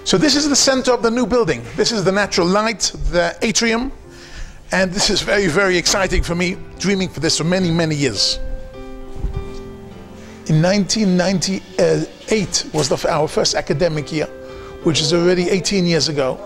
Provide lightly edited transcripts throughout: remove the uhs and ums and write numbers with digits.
So this is the center of the new building. This is the natural light, the atrium, and this is very, very exciting for me, dreaming for this for many, many years. In 1998 was our first academic year, which is already 18 years ago.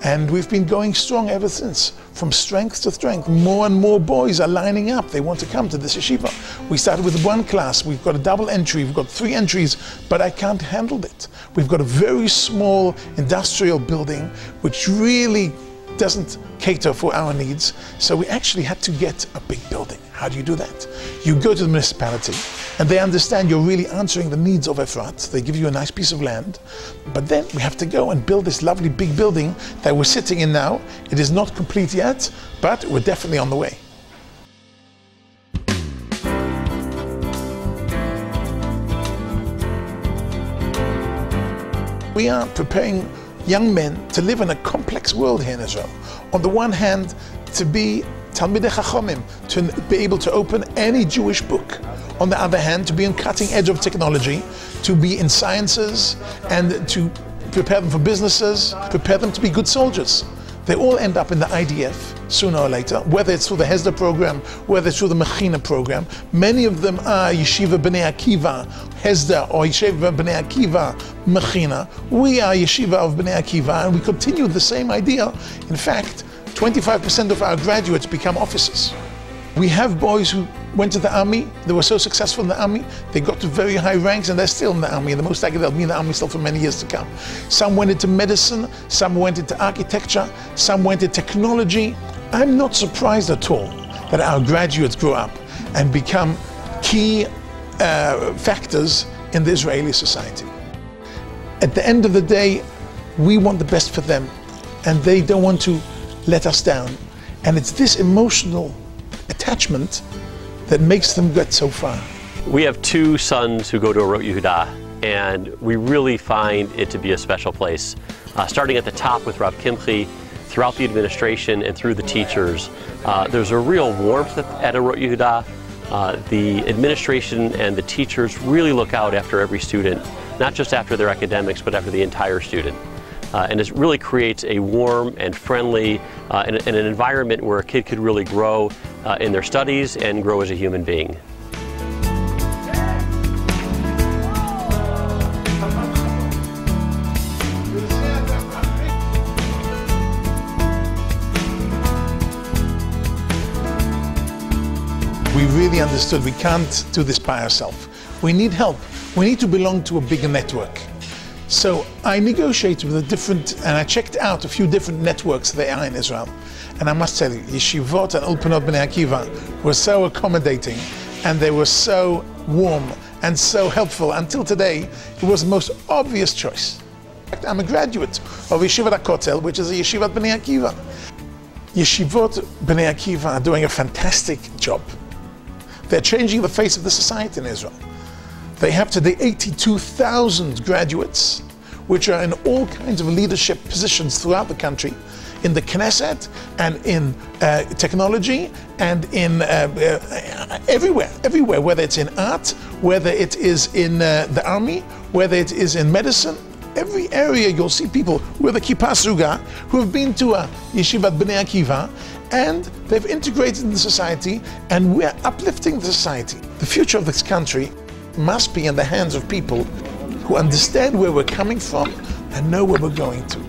And we've been going strong ever since, from strength to strength. More and more boys are lining up. They want to come to this yeshiva. We started with one class. We've got a double entry. We've got 3 entries, but I can't handle it. We've got a very small industrial building, which really doesn't cater for our needs. So we actually had to get a big building. How do you do that? You go to the municipality, and they understand you're really answering the needs of Efrat. They give you a nice piece of land. But then we have to go and build this lovely big building that we're sitting in now. It is not complete yet, but we're definitely on the way. We are preparing young men to live in a complex world here in Israel. On the one hand, to be Talmidei Chachamim, to be able to open any Jewish book. On the other hand, to be on cutting edge of technology, to be in sciences, and to prepare them for businesses, prepare them to be good soldiers. They all end up in the IDF sooner or later, whether it's through the Hesder program, whether it's through the Mechina program. Many of them are Yeshiva Bnei Akiva, Hesder, or Yeshiva Bnei Akiva, Mechina. We are Yeshiva of Bnei Akiva, and we continue the same idea. In fact, 25% of our graduates become officers. We have boys who went to the army. They were so successful in the army, they got to very high ranks, and they're still in the army. And the most likely they'll be in the army still for many years to come. Some went into medicine, some went into architecture, some went into technology. I'm not surprised at all that our graduates grow up and become key factors in the Israeli society. At the end of the day, we want the best for them, and they don't want to let us down. And it's this emotional attachment that makes them get so far. We have 2 sons who go to Orot Yehuda, and we really find it to be a special place. Starting at the top with Rabbi Kimche, throughout the administration and through the teachers, there's a real warmth at Orot Yehuda. The administration and the teachers really look out after every student, not just after their academics, but after the entire student. And it really creates a warm and friendly and an environment where a kid could really grow in their studies and grow as a human being. We really understood we can't do this by ourselves. We need help. We need to belong to a bigger network. So I negotiated with and I checked out a few different networks there are in Israel. And I must tell you, Yeshivot and Ulpanot Bnei Akiva were so accommodating, and they were so warm and so helpful. Until today, it was the most obvious choice. In fact, I'm a graduate of Yeshivat HaKotel, which is a Yeshivat Bnei Akiva. Yeshivot Bnei Akiva are doing a fantastic job. They're changing the face of the society in Israel. They have today 82,000 graduates, which are in all kinds of leadership positions throughout the country, in the Knesset and in technology and in everywhere, whether it's in art, whether it is in the army, whether it is in medicine. Every area you'll see people with a kippah suga who have been to a Yeshivat Bnei Akiva, and they've integrated in the society, and we're uplifting the society. The future of this country must be in the hands of people who understand where we're coming from and know where we're going to.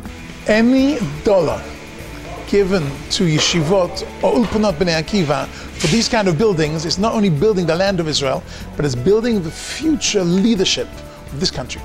Any dollar given to Yeshivot or Ulpanot Bnei Akiva for these kind of buildings is not only building the land of Israel, but it's building the future leadership of this country.